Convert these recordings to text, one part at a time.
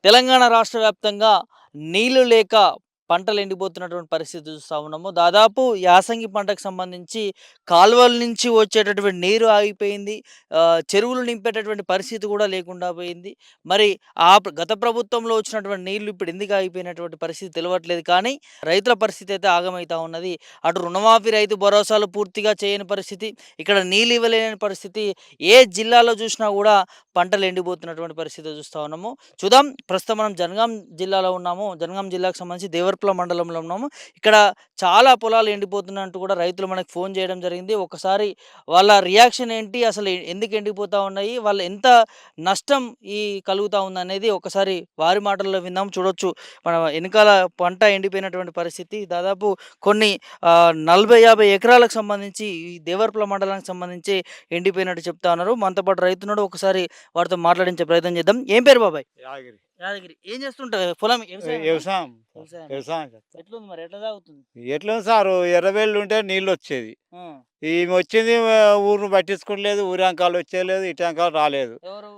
తెలంగాణ రాష్ట్ర వ్యాప్తంగా నీళ్లు లేక పంటలు ఎండిపోతున్నటువంటి పరిస్థితి చూస్తా ఉన్నాము. దాదాపు యాసంగి పంటకు సంబంధించి కాలువల నుంచి వచ్చేటటువంటి నీరు ఆగిపోయింది. చెరువులు నింపేటటువంటి పరిస్థితి కూడా లేకుండా పోయింది. మరి గత ప్రభుత్వంలో వచ్చినటువంటి నీళ్లు ఇప్పుడు ఎందుకు ఆగిపోయినటువంటి పరిస్థితి తెలవట్లేదు. కానీ రైతుల పరిస్థితి అయితే ఆగమైతా ఉన్నది. అటు రుణమాఫీ, రైతు భరోసాలు పూర్తిగా చేయని పరిస్థితి. ఇక్కడ నీళ్ళు ఇవ్వలేని పరిస్థితి. ఏ జిల్లాలో చూసినా కూడా పంటలు ఎండిపోతున్నటువంటి పరిస్థితి చూస్తా ఉన్నాము. చూద్దాం. ప్రస్తుతం మనం జనగాం జిల్లాలో ఉన్నాము. జనగాం జిల్లాకు సంబంధించి దేవరపల్లి మండలంలో ఉన్నాము. ఇక్కడ చాలా పొలాలు ఎండిపోతున్నట్టు కూడా రైతులు మనకు ఫోన్ చేయడం జరిగింది. ఒకసారి వాళ్ళ రియాక్షన్ ఏంటి? అసలు ఎందుకు ఎండిపోతా ఉన్నాయి? వాళ్ళు ఎంత నష్టం కలుగుతా ఉందనేది ఒకసారి వారి మాటల్లో విందాం. చూడొచ్చు మన ఎనకాల పంట ఎండిపోయినటువంటి పరిస్థితి. దాదాపు కొన్ని 40, 50 ఎకరాలకు సంబంధించి ఈ దేవరపల్లి మండలానికి సంబంధించి ఎండిపోయినట్టు చెప్తా ఉన్నారు. మనతో పాటు రైతున్నాడు. ఒకసారి వారితో మాట్లాడించే ప్రయత్నం చేద్దాం. ఏం పేరు బాబాయ్? యాదగిరి. యాదగిరి. ఏం చేస్తుంటారు? పొలం వ్యవసాయమేనా? వ్యవసాయం. వ్యవసాయమా? వ్యవసాయం చేస్తా. ఎట్లుంది మరి? ఎట్లా సాగుతుంది? ఎట్లుంది సారు, ఎర్రబెల్లి ఉంటే నీళ్ళు వచ్చేది. ఆ! ఈమె వచ్చింది, ఊరును పట్టించుకోలేదు. ఊరంకాలు వచ్చేయలేదు, ఇటంకాలు రాలేదు. ఎవరు?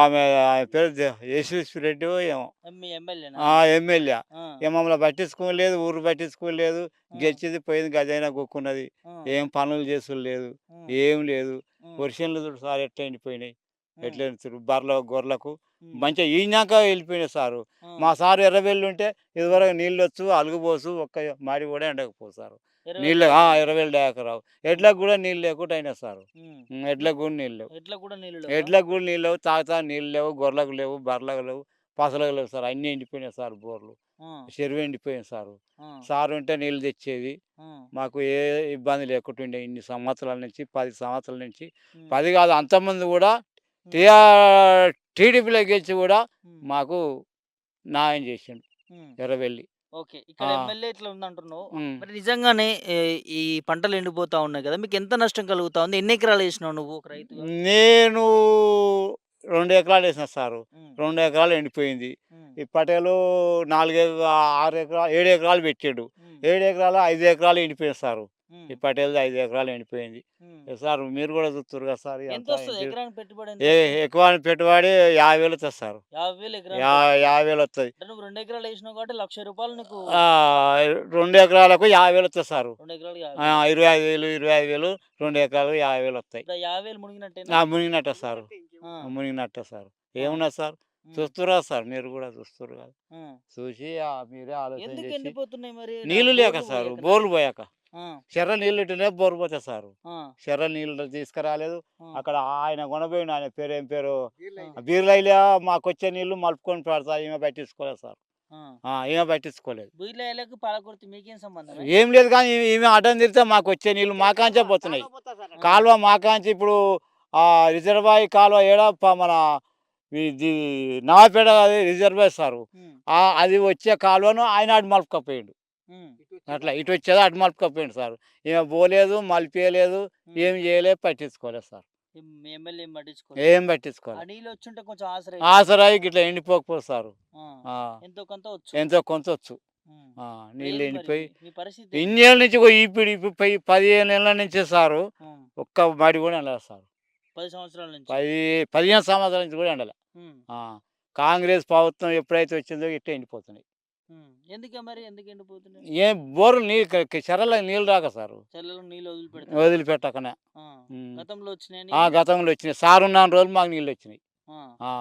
ఆమె పేరు యశస్వి రెడ్డి ఏమో. ఎమ్మెల్యేనా? ఎమ్మెల్యే. ఆ! ఇక మమ్మల్ని పట్టించుకోలేదు, ఊరు పట్టించుకోలేదు. ఆ! గెలిచింది పోయింది, గదైనా కూక్కున్నది. ఆ! ఏం పనులు చేసుడు లేదు, హ్మ్. ఏం లేదు. హ్మ్. వర్షంలు చూడు సార్ ఎట్లా ఎండిపోయినాయి. హ్మ్. ఎట్లా ఎండుతురు బర్రెలకు గొర్రెలకు హ్మ్. మంచిగా ఈనాక వెళ్ళిపోయినాయి సారు. ఆ! మా సారు ఎర్రబెల్లి ఉంటే ఇదివరకు నీళ్ళొచ్చు, అలుగుపోసు, ఒక్క మాడి కూడా ఎండకపోదు సారు. 20 నీళ్ళు ఎకరాలు. 20 దాకా రావు. హ్మ్. ఎడ్లకు కూడా నీళ్ళు లేకుండా అయినా సారు. హ్మ్. ఎడ్లకు కూడా నీళ్ళు లేవు. ఎట్లా కూడా నీళ్ళు లేవా? ఎడ్లకు కూడా నీళ్ళు లేవు, తాగుతా నీళ్ళు లేవు, గొర్రెలకు లేవు, బర్రెలకు లేవు, పసలకు లేవు సార్. అన్నీ ఎండిపోయినాయి సార్ బోర్లు. ఆ! చెరువు ఎండిపోయింది సారు. ఆ! సారు ఉంటే నీళ్ళు తెచ్చేది. ఆ! మాకు ఏ ఇబ్బంది లేకుంటుండే ఇన్ని సంవత్సరాల నుంచి, 10 సంవత్సరాల నుంచి. హ్మ్. 10 కాదు, అంతకుముందు కూడా హ్మ్. టీడీపీలో గెలిచి కూడా హ్మ్. మాకు న్యాయం చేసిండు హ్మ్. ఎర్రబెల్లి. ఓకే. ఇక్కడ ఆ! ఎమ్మెల్యే ఇట్లా ఉందంటున్నావు. హ్మ్. మరి నిజంగానే ఈ పంటలు ఎండిపోతా ఉన్నాయి కదా! మీకు ఎంత నష్టం కలుగుతా ఉంది? ఎన్ని ఎకరాలు ఏసినావు నువ్వు ఒక రైతుగా? నేను 2 ఎకరాలు వేసిన సారు. హ్మ్. 2 ఎకరాలు ఎండిపోయింది. హ్మ్. ఈ పటేలు 4 6 ఎకరాలు, 7 ఎకరాలు పెట్టిండు. హ్మ్. 7 ఎకరాలు 5 ఎకరాలు ఎండిపోయింది సారు. హ్మ్. ఈ పటేల్‌ది 5 ఎకరాలు ఎండిపోయింది. హ్మ్. సార్ మీరు కూడా చూస్తుర్రు కదా సార్, ఎంత ఎంతొస్తది? ఎండి ఎకరానికి పెట్టుబడి ఏ ఎంతొస్తది? ఎక్కువ పెట్టుబడి 50,000 వస్తది సారు. 50,000 ఎకరానికి వస్తదా? 50,000 వస్తది. అంటే నువ్వు 2 ఎకరాలు ఏసినావు కాబట్టి రూ. 1,00,000 నీకు 2 ఎకరాలకు 50,000 వస్తది సారు. 2 ఎకరాలకు 50,000. 25,000 2 ఎకరాలు 50,000 వస్తాయి. ఇప్పుడు ఆ 50,000 మునిగినట్టేనా? మునిగినట్టే సారు. ఆ! మునిగినట్టే సారు. ఆ! ఏమున్నది సార్, హ్మ్. చూస్తుర్రా సార్, మీరు కూడా చూస్తుర్రు కదా. ఆ! చూసి మీరే ఆలోచన ఎందుకు చేసి. ఎండిపోతున్నాయి మరి? నీళ్లు లేక బోర్లు సారు, పోయకనా? బోర్లు పోయాక. ఆ! చెర్ర నీళ్ళు ఇటునే బోర్ పోతాయి సారు. ఆ! చెర్ర నీళ్ళు తీసుకురాలేదు. ఆ! అక్కడ ఆయన కొనబోయిండు, ఆయన పేరు ఏం పేరు, ఆ! బీర్లైలా మాకొచ్చే నీళ్ళు మలుపుకొని పెడతా. ఈమె పట్టించుకోలేదు సార్. ఆ! ఈమె పట్టించుకోలేదు. బీర్లేలకు పాలకుర్తి మీకేం సంబంధమే? ఏం లేదు కానీ ఈమె అడ్డం తిరిగితే మాకొచ్చే నీళ్ళు మాకాంచే పోతున్నాయి. ఆ! కాలువ మాకాంచి ఇప్పుడు రిజర్వాయర్ కాలువ ఏడ మన ఇది నవాపేట రిజర్వాయర్ సారు. హ్మ్. అది వచ్చే కాలువను ఆయన అటు మలుపుకపోయిండు. హ్మ్. అట్లా ఇటు వచ్చేది అటు మలుపుకపోయిండు సారు. ఈమె పోలేదు, మలిపియలేదు, హ్మ్. ఏం చేయలేదు, పట్టించుకోలేదు సార్. మీ ఎమ్మెల్యే ఏం పట్టించుకోలే. ఏం ఆ పట్టించుకోలేదు. నీళ్ళొచ్చుంటే కొంచెం ఆసరైతుండే. ఆసరాయి గిట్లా ఎండిపోకపోదు సారు. ఆ! ఆ! ఎంతో కొంత వచ్చు. ఎంతో కొంతొచ్చు. హ్మ్. నీళ్ళు ఇప్పుడేంది మరి ఎండిపోయి మీ పరిస్థితేంది? ఇన్నేళ్ళ నుంచి ఇప్పుడు 15 ఏళ్ళ నుంచి సారు హ్మ్. ఒక్క మడి కూడా ఎండలేదు సారు. 10 సంవత్సరాల నుంచి. 15 సంవత్సరాల నుంచి కూడా ఎండలే. హ్మ్. ఆ! కాంగ్రెస్ ప్రభుత్వం ఎప్పుడైతే వచ్చిందో ఇట్టే ఎండిపోతున్నాయి. హ్మ్. ఎందుకే మరి? ఎందుకు ఎండిపోతున్నాయి? ఏం బోర్లు చెరలో నీళ్ళు రాక సారు. చెర్లలో నీళ్ళు వదిలిపెడతారా? వదిలిపెట్టకనే. ఆ! హ్మ్. గతంలో వచ్చినాయా నీళ్ళు? గతంలో వచ్చినాయి. సార్ ఉన్నన్ని రోజులు మాకు నీళ్ళొచ్చినాయి. ఆ! ఆ!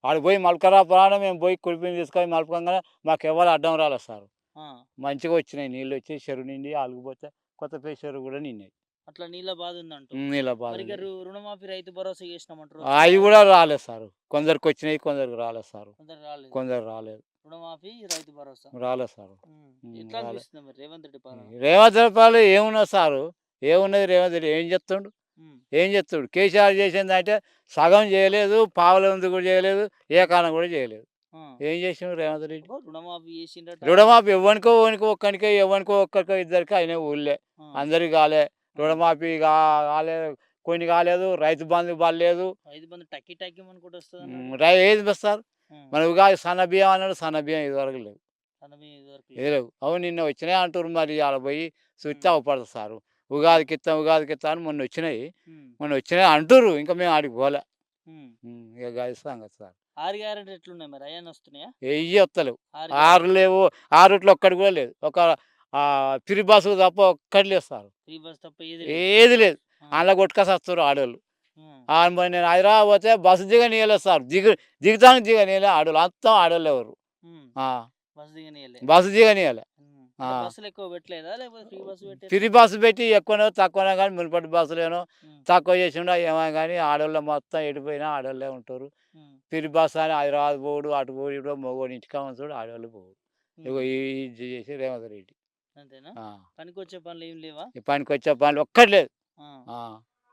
ఆడికి పోయి మలకరా పురాణం మేము పోయి కుడిపిని తీసుకొని మలుపుకోంగానే మాకెవ్వరు అడ్డం రాలేదు సారు. ఆ! మంచిగా వచ్చినాయి నీళ్ళొచ్చి, చెరువు నిండి అలుగుపోతే కొత్తపేట చెరువు కూడా నిండాయి. అట్లా నీళ్ళ బాధుందంటావు. నీళ్ళ మరి ఇక బాధుంది. రుణమాఫీ, రైతు భరోసా చేసినామంటారు. అయి వచ్చినాయా అవి? కూడా రాలేదు సారు. కొందరికొచ్చినాయి, కొందరికి రాలేదు సారు. కొందరికి రాలేదు. కొందరికి రాలేదు. రుణమాఫీ, రైతు భరోసా. రాలేదు సారు. హ్మ్. ఎట్లా రాలే. అనిపిస్తుంది మరి రేవంత్ రెడ్డి పాలన? రేవంత్ రెడ్డి పాలన ఏమున్నది సారు, ఏమున్నది రేవంత్ రెడ్డి ఏం చెప్తుండు? హ్మ్. ఏం చెప్తాడు? కేసీఆర్ చేసిందంటే సగం చేయలేదు, పావులందు కూడా చేయలేదు, హ్మ్. ఏకానం కూడా చేయలేదు. ఆ! ఏం చేసిండు రేవంత్ రెడ్డి? అగో రుణమాఫీ చేసిండట. రుణమాఫీ ఎవ్వనికో ఒక్కనికే, ఎవ్వనికో ఒక్కరికో ఇద్దరికో అయినాయి ఊళ్ళే. ఆ! అందరికి కాలే. ఆ! రుణమాఫీ కాలేదు, కొన్ని కాలేదు, రైతు బంధు పడలేదు. రైతు బంధు టక్కి టక్కిమనుకుంట వస్తదన్నాడు. ఏది బస్ సార్? హ్మ్. మన ఉగాది సన్న బియ్యం అన్నాడు, సన్న బియ్యం ఇదివరకు లేవు. సన్నబియ్యం ఇదివరకు ఏ లేవు. లేవు. అవును, నిన్న వచ్చినాయి అంటుర్రు, మరి ఆడ పోయి చూస్తే హ్మ్. అవపడదు సారు. హ్మ్. ఉగాదికి ఇత్తా అని మొన్న వచ్చినాయి. హ్మ్. మొన్న వచ్చినాయి అంటుర్రు, ఇంకా మేము ఆడికి పోలే. హ్మ్. ఇక గది సంగతి సార్. 6 గ్యారెంటీ ఎట్లున్నాయి మరి అయ్యన్న వస్తున్నాయా? ఎయ్యి వస్తలేవు. 6 6 గ్యారెంటీ లేవు. 6 ఒక్కటి కూడా లేదు. ఒక ఫ్రీ బస్సు తప్ప ఒక్కటి లేదు సార్. ఫ్రీ బస్ తప్ప ఏది లేదు. ఏది లేదు. ఆ! అందులో కొట్టుకొని ఆడోళ్ళు. హ్మ్. మరి నేను హైదరాబాద్ పోతే బస్సు దిగనీయలేదు సార్. దిగుతానికి దిగనీయలే ఆడోళ్ళు. అంతా ఆడోళ్ళే ఎవరు. హ్మ్. ఆ! బస్ దిగనీయలే. బస్సు దిగనీయలే. హ్మ్. ఆ! అంటే బస్సులు ఎక్కువ పెట్టలేదా? లేకపోతే ఫ్రీ బస్సు ఫ్రీ పెట్టిర్రా? బస్సు పెట్టి ఎక్కువనో తక్కువనో కానీ మునుపటి బస్సులేనో హ్మ్. తక్కువ చేసిండో ఏమో కానీ ఆడోళ్ళు మొత్తం ఎటు పోయినా ఆడోళ్ళే ఉంటారు. హ్మ్. ఫ్రీ బస్ అని హైదరాబాద్ పోవుడు, అటు పోవుడు, ఇటు మగోడు ఇంటికాడ ఉంచుడు ఆడోళ్ళు పోవుడు. ఇగో హ్మ్. ఇది చేసి రేవంత్ రెడ్డి. అంతేనా? ఆ! పనికొచ్చే పనులేం లేవా? ఈ పనికొచ్చే పనులు ఒక్కటి లేదు. ఆ! ఆ!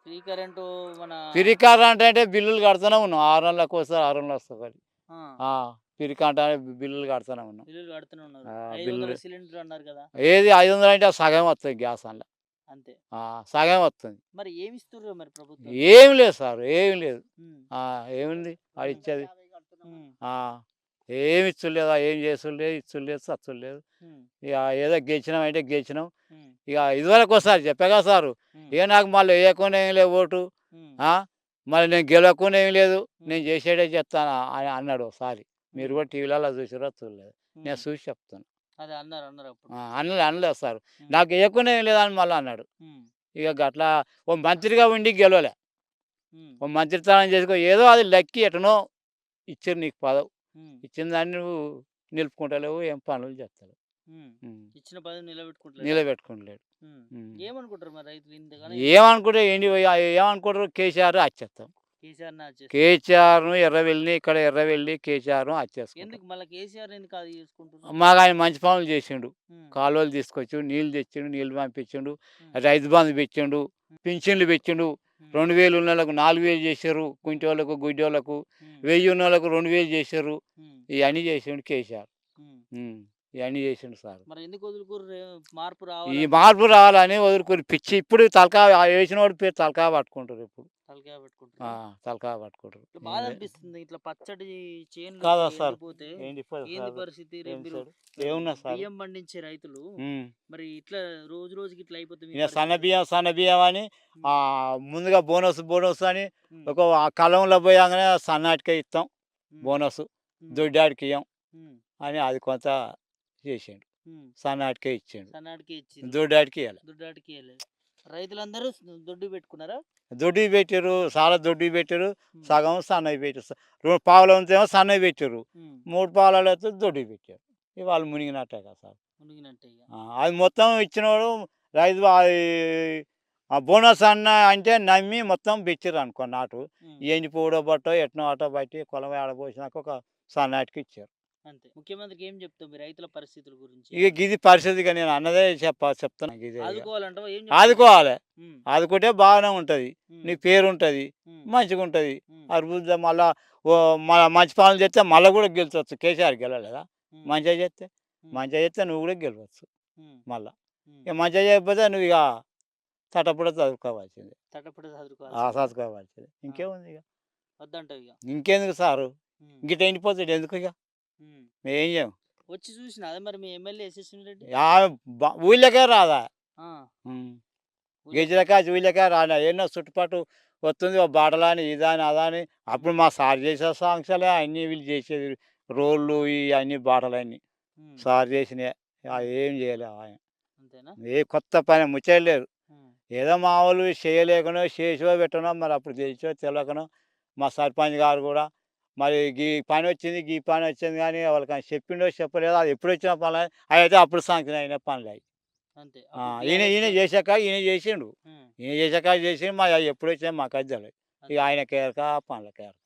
ఫ్రీ కరెంటు మన ఫ్రీ కరెంట్ అంటే బిల్లులు కడుతూనే ఉన్నాం. 6 నెలలకోసారి 6 నెలలకొస్తది. ఆ! ఆ! ఫ్రీ కరెంట్ అని బిల్లులు కడుతూనే ఉన్నాం. బిల్లులు కడుతూనే ఉన్నారు. ఆ! 500 బిల్లులు సిలిండర్ అన్నారు కదా! ఏది 500 అంటే సగం వత్తది గ్యాస్ అందులో. అంతే. సగం వస్తుంది. మరి ఏమిస్తుర్రు మరి ప్రభుత్వం? ఏమి లేదు సార్. ఏమి లేదు. హ్మ్. ఏముంది హ్మ్. ఆడిచ్చేది. హ్మ్. ఆ! ఏమి ఇచ్చుడులేదు. ఏం చేసుడు లేదు, ఇచ్చుడు లేదు, సచ్చుడు లేదు. హ్మ్. ఇక ఏదో గెలిచినామంటే గెలిచినాం. హ్మ్. ఇక ఇదివరకోసారి చెప్పా కదా సారు. హ్మ్. ఇక నాకు మళ్ళీ వేయకుండా ఏం లేదు ఓటు. హ్మ్. ఆ! మళ్ళీ నేను గెలవకుండా ఏం లేదు. నేను హ్మ్. చేసేదే చెప్తాను అని అన్నాడు ఒకసారి. మీరు హ్మ్. కూడా టీవీలలో చూసిర్రో చూడలేదు. నేను హ్మ్. చూసి చెప్తాను. అదే అన్నారు అప్పుడు. అనలేదు సారు. హ్మ్. నాకు వేయకుండా ఏం లేదని మళ్ళీ అన్నాడు. హ్మ్. ఇక గట్లా ఓ మంత్రిగా ఉండి గెలవలే. హ్మ్. ఓ మంత్రితనం చేసుకో ఏదో అది లక్కి ఎటనో ఇచ్చిర్రు నీకు పదవి. హ్మ్. ఇచ్చిన దాన్ని నువ్వు నిలుపుకుంటలేవు. ఏం పనులు చేస్తలేవు. హ్మ్. హ్మ్. ఇచ్చిన పదవి నిలబెట్టుకుంటలేడా? నిలబెట్టుకుంటలేడు. హ్మ్. హ్మ్. ఏమనుకుంటారు మరి రైతులు ఇంతగానం ఏమనుకుంటే ఏంటి ఏమనుకుంటారు కేసీఆర్ అచ్చేస్తాం. కేసీఆర్‌ని చేస్తారు. కేసీఆర్‌ను ఎర్రవెల్లిని ఇక్కడ ఎర్రవెల్లి కేసీఆర్‌ను అచ్చేసుకుంటాం. ఎందుకు మళ్ళా కేసీఆర్ ఎందుకు అది చేసుకుంటుర్రు? మాకు ఆయన మంచి పనులు చేసిండు. హ్మ్. కాలువలు తీసుకొచ్చిండు, నీళ్ళు తెచ్చిండు, నీళ్ళు పంపించిండు, హ్మ్. రైతు బంధు పెట్టిండు, హ్మ్. పింఛన్లు పెట్టిండు. హ్మ్. 2000 ఉన్నోళ్ళకు 4000 చేసిర్రు. హ్మ్. కుంటోళ్ళకు, గుడ్డోళ్ళకు. హ్మ్. 1000 ఉన్నోళ్ళకు 2000 చేసిర్రు. హ్మ్. ఇయన్నీ చేసిండు కేసీఆర్. హ్మ్. హ్మ్. ఇయన్నీ చేసిండు సారు. మరి ఎందుకు వదులుకుర్రు? మార్పు ఈ రావాలనుకుంటే మార్పు రావాలని వదులుకొని పిచ్చి ఇప్పుడు తలకాయ ఏసినోడి పేరు తలకాయ పట్టుకుంటారు ఇప్పుడు. తలకాయ ఆ! పెట్టుకుంటారా? తలకాయ పట్టుకుంటారు. ఇట్లా బాధ అనిపిస్తుంది. ఇట్లా పచ్చడి చేన్లు కాదా ఇట్లా సార్? ఎండిపోతే ఏండిపోదు ఏంది సార్. పరిస్థితి? రేపు ఏంది మీరు సార్? ఏమున్నది సార్? బియ్యం పండించే రైతులు హ్మ్. మరి ఇట్లా రోజు రోజుకి ఇట్లా అయిపోతే మీ ఇక పరిస్థితి? సన్న బియ్యం అని హ్మ్. ముందుగా బోనస్ అని హ్మ్. ఒక కలంలో పోయంగానే సన్నాటికే ఇస్తాం హ్మ్. బోనసు. హ్మ్. దొడ్డాడికి ఇయ్యం హ్మ్. అని అది కొంత చేసిండు. హ్మ్. సన్నాటికే ఇచ్చిండు. సన్నాడికే ఇచ్చిర్రు. దొడ్డాడికి ఇయ్యలే. దుడ్డాటికి ఇయ్యలేదు. రైతులందరూ దొడ్డు పెట్టుకున్నారా? దొడ్డివి పెట్టిర్రు. చాలా దొడ్డివి పెట్టిర్రు. హ్మ్. సగం సన్నవి పెట్టిర్రు. పావుల వంతేమో సన్నవి పెట్టిర్రు. హ్మ్. 3 పావులలో అయితే దొడ్డివి పెట్టారు. ఇక వాళ్ళు మునిగినట్టే కదా సార్. మునిగినట్టే ఇగ. అది మొత్తం ఇచ్చినోడు రైతు బోనస్ అంటే నమ్మి మొత్తం పెట్టిర్రనుకో నాటు. హ్మ్. ఎండిపోవుడో బట్టో ఎట్నో అటో బట్టి పొలం ఆడబోసినాక ఒక సన్నాటికి ఇచ్చారు. అంతే. ముఖ్యమంత్రికి ఏం చెప్తావు మీ రైతుల పరిస్థితుల గురించి? ఇక గిది పరిస్థితి ఇక నేను అన్నదే చెప్తున్నా గిదే ఇక. ఆదుకోవాలంటావా? ఏం చెప్తావు? ఆదుకోవాలి. హ్మ్. ఆదుకుంటే బాగానే ఉంటది. హ్మ్. నీ పేరుంటది. హ్మ్. మంచిగుంటది. హ్మ్. అభివృద్ధి మళ్ళా ఓ మంచి పనులు చేస్తే మళ్ళా కూడా గెలిచొచ్చు. కేసీఆర్ గెలవలేదా? హ్మ్. మంచిగా చేస్తే. హ్మ్. మంచిగా చేస్తే నువ్వు కూడా గెలవచ్చు హ్మ్. మళ్ళా. హ్మ్. ఇక మంచిగా చేయకపోతే నువ్వు ఇక చటప్పుడ చదువుకోవాల్సిందే. తటపట చదువుకోవాల్సిందేనా? చదువుకోవాల్సిందే. ఆ! ఇంకేముంది ఇక. వద్దంటావిగ. ఇంకెందుకు సారు. హ్మ్. గిట్ల ఎండిపోతాడు ఎందుకు ఇక. హ్మ్. మేమేం చేయం. వచ్చి చూసినా అదే మరి మీ ఎమ్మెల్యే యశస్విని రెడ్డి? ఊళ్ళకే రాదా. ఆ! హ్మ్. ఊళ్ళోకి గెజ్జలకా ఊళ్ళకే రాలే. ఎన్నో చుట్టుపక్కల వస్తుంది ఓ బాటలని ఇదని అదని. హ్మ్. అప్పుడు మా సార్ చేసే సాంక్షలే అన్నీ వీళ్ళు చేసేది. రోళ్ళు ఇయన్నీ బాటలన్నీ. హ్మ్. సార్ చేసినయే. హ్మ్. ఏం చేయలే ఆయన. అంతేనా? ఏ కొత్త పని ముచ్చట లేదు. హ్మ్. ఏదో మామూలు చేయలేకనో, చేసో పెట్టనో మరి అప్పుడు తెలిసో తెలవకనో మా సర్పంచ్ గారు కూడా మరి గీ పని వచ్చింది గానీ వాళ్ళకి చెప్పిండో చెప్పలేదో అది ఎప్పుడొచ్చిన పనులు అదైతే అప్పుడు శాంక్షన్ అయిన పనులయి. అంతే. ఆ! అప్పుడు ఈయన టీఆర్ఎస్ ఈయన చేశాక ఈయన చేసిండు. హ్మ్. ఈయన చేశాక చేసిండు. మరి అయి ఎప్పుడొచ్చినాయి మాకది తెలవదు. ఇక అంతే. ఆయనకేరక పనులకేరక.